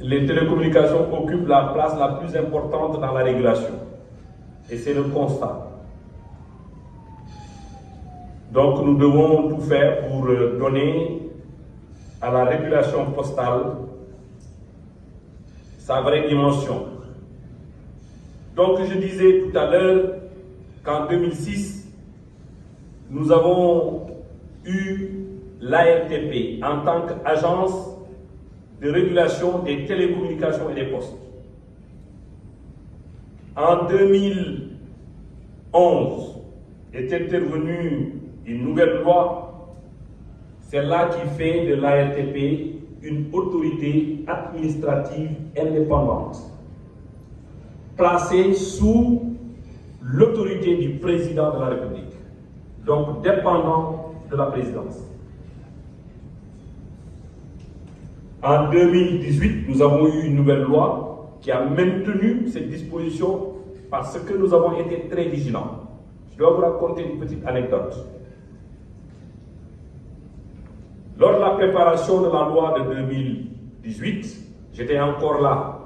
les télécommunications occupent la place la plus importante dans la régulation. Et c'est le constat. Donc nous devons tout faire pour donner à la régulation postale sa vraie dimension. Donc je disais tout à l'heure qu'en 2006, nous avons eu l'ARTP en tant qu'agence de régulation des télécommunications et des postes. En 2011 est intervenue une nouvelle loi, celle-là qui fait de l'ARTP une autorité administrative indépendante, placée sous l'autorité du président de la République, donc dépendant de la présidence. En 2018, nous avons eu une nouvelle loi qui a maintenu cette disposition parce que nous avons été très vigilants. Je dois vous raconter une petite anecdote. Lors de la préparation de la loi de 2018, j'étais encore là,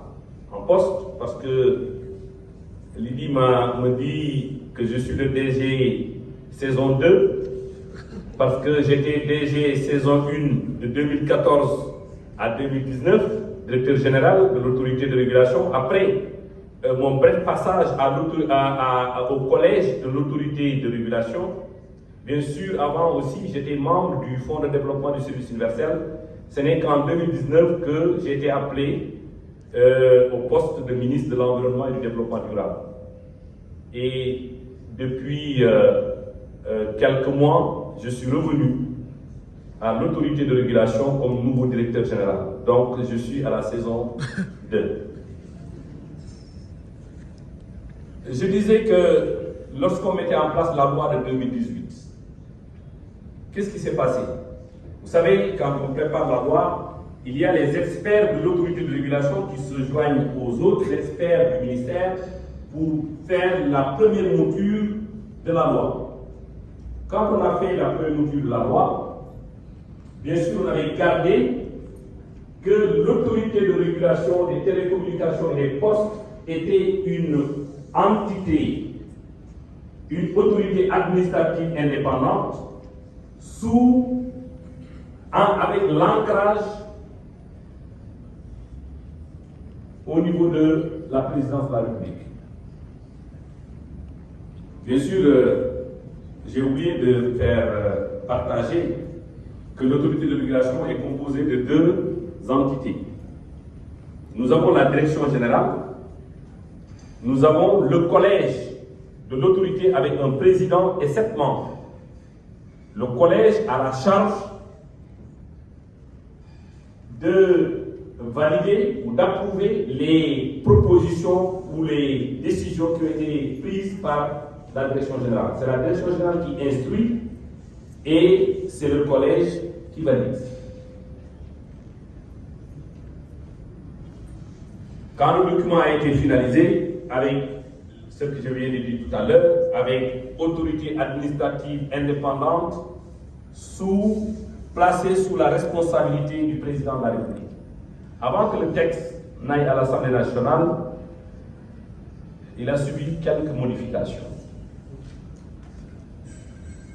en poste, parce que Lydie me dit que je suis le DG saison 2, parce que j'étais DG saison 1 de 2014 à 2019, directeur général de l'autorité de régulation. Après mon bref passage au collège de l'autorité de régulation, bien sûr, avant aussi, j'étais membre du Fonds de développement du service universel. Ce n'est qu'en 2019 que j'ai été appelé au poste de ministre de l'Environnement et du Développement durable. Et depuis quelques mois, je suis revenu à l'autorité de régulation comme nouveau directeur général. Donc, je suis à la saison 2. Je disais que lorsqu'on mettait en place la loi de 2018, qu'est-ce qui s'est passé? Vous savez, quand on prépare la loi, il y a les experts de l'autorité de régulation qui se joignent aux autres experts du ministère pour faire la première mouture de la loi. Quand on a fait la première mouture de la loi, bien sûr, on avait gardé que l'autorité de régulation des télécommunications et des postes était une entité, une autorité administrative indépendante avec l'ancrage au niveau de la présidence de la République. Bien sûr, j'ai oublié de faire partager que l'autorité de régulation est composée de deux entités. Nous avons la direction générale, nous avons le collège de l'autorité avec un président et 7 membres. Le collège a la charge de valider ou d'approuver les propositions ou les décisions qui ont été prises par la direction générale. C'est la direction générale qui instruit et c'est le collège qui valide. Quand le document a été finalisé, avec ce que je viens de dire tout à l'heure, avec autorité administrative indépendante, placée sous la responsabilité du président de la République. Avant que le texte n'aille à l'Assemblée nationale, il a subi quelques modifications.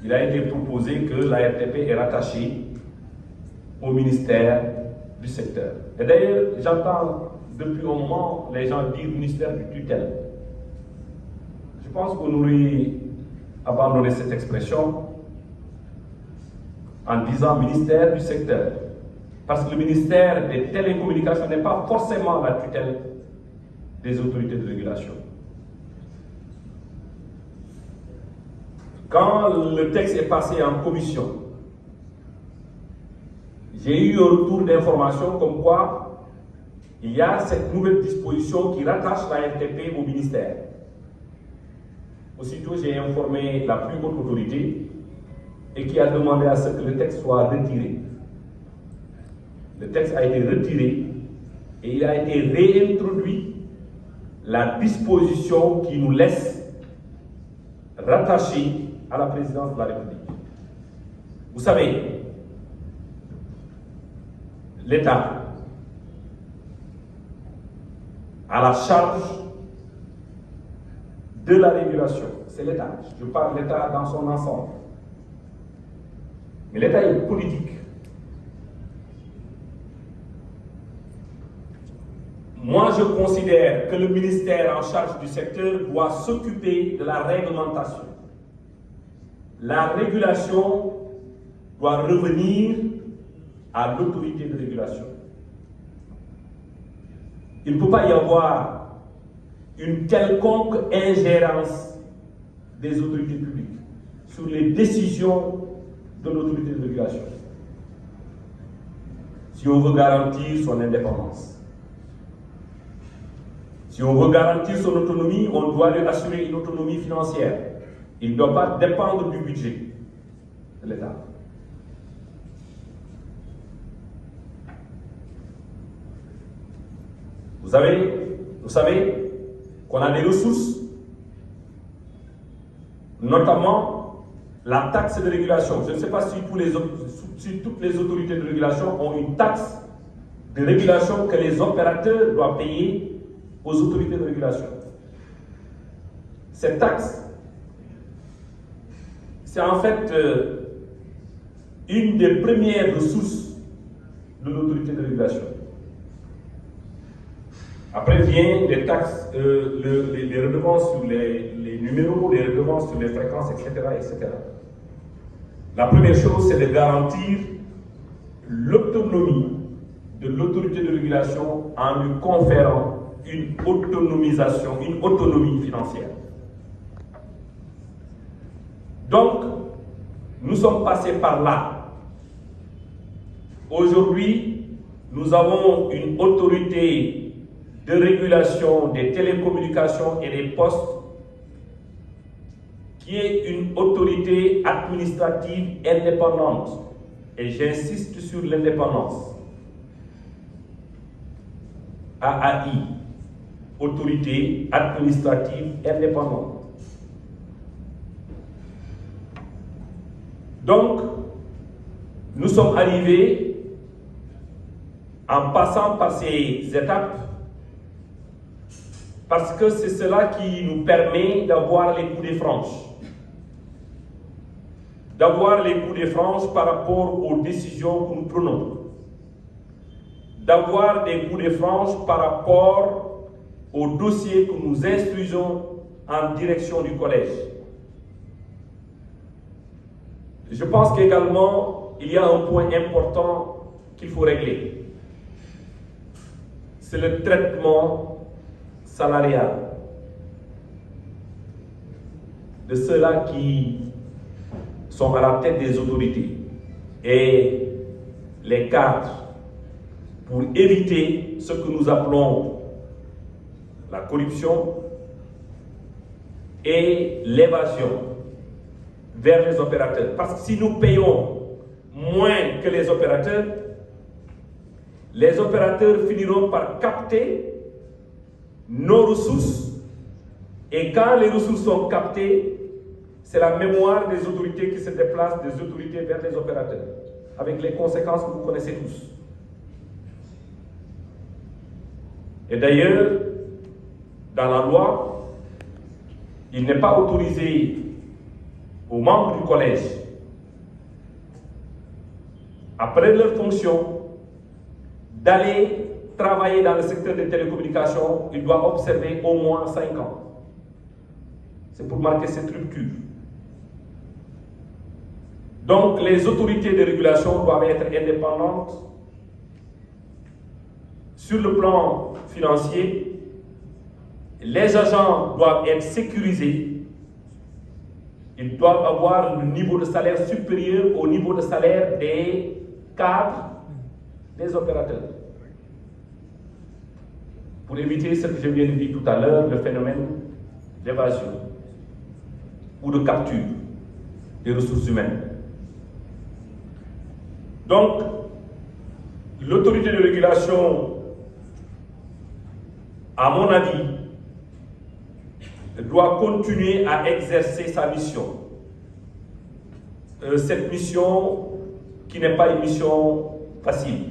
Il a été proposé que l'ARTP est rattachée au ministère du secteur. Et d'ailleurs, j'entends depuis un moment les gens dire ministère du tutelle. Je pense qu'on aurait abandonné cette expression en disant ministère du secteur. Parce que le ministère des télécommunications n'est pas forcément la tutelle des autorités de régulation. Quand le texte est passé en commission, j'ai eu un retour d'information comme quoi il y a cette nouvelle disposition qui rattache la RTP au ministère. Aussitôt, j'ai informé la plus haute autorité et qui a demandé à ce que le texte soit retiré. Le texte a été retiré et il a été réintroduit la disposition qui nous laisse rattacher à la présidence de la République. Vous savez, l'État à la charge de la régulation. C'est l'État. Je parle de l'État dans son ensemble. Mais l'État est politique. Moi, je considère que le ministère en charge du secteur doit s'occuper de la réglementation. La régulation doit revenir à l'autorité de régulation. Il ne peut pas y avoir une quelconque ingérence des autorités publiques sur les décisions de l'autorité de régulation. Si on veut garantir son indépendance, si on veut garantir son autonomie, on doit lui assurer une autonomie financière. Il ne doit pas dépendre du budget de l'État. Vous savez qu'on a des ressources, notamment la taxe de régulation. Je ne sais pas si toutes les autorités de régulation ont une taxe de régulation que les opérateurs doivent payer aux autorités de régulation. Cette taxe, c'est en fait une des premières ressources de l'autorité de régulation. Après viennent les taxes, les redevances sur les numéros, les redevances sur les fréquences, etc., etc. La première chose, c'est de garantir l'autonomie de l'autorité de régulation en lui conférant une autonomisation, une autonomie financière. Donc, nous sommes passés par là. Aujourd'hui, nous avons une autorité de régulation des télécommunications et des postes qui est une autorité administrative indépendante. Et j'insiste sur l'indépendance. AAI, autorité administrative indépendante. Donc, nous sommes arrivés en passant par ces étapes parce que c'est cela qui nous permet d'avoir les coups de franche. D'avoir les coups de franche par rapport aux décisions que nous prenons. D'avoir des coups de franche par rapport aux dossiers que nous instruisons en direction du collège. Je pense qu'également, il y a un point important qu'il faut régler. C'est le traitement salarial de ceux-là qui sont à la tête des autorités et les cadres pour éviter ce que nous appelons la corruption et l'évasion vers les opérateurs. Parce que si nous payons moins que les opérateurs finiront par capter nos ressources. Et quand les ressources sont captées, c'est la mémoire des autorités qui se déplace des autorités vers les opérateurs, avec les conséquences que vous connaissez tous. Et d'ailleurs, dans la loi, il n'est pas autorisé aux membres du collège, après leur fonction, d'aller travailler dans le secteur des télécommunications. Ils doivent observer au moins 5 ans. C'est pour marquer cette rupture. Donc, les autorités de régulation doivent être indépendantes sur le plan financier. Les agents doivent être sécurisés. Ils doivent avoir le niveau de salaire supérieur au niveau de salaire des cadres des opérateurs. Pour éviter ce que je viens de dire tout à l'heure, le phénomène d'évasion ou de capture des ressources humaines. Donc, l'autorité de régulation, à mon avis, doit continuer à exercer sa mission. Cette mission qui n'est pas une mission facile.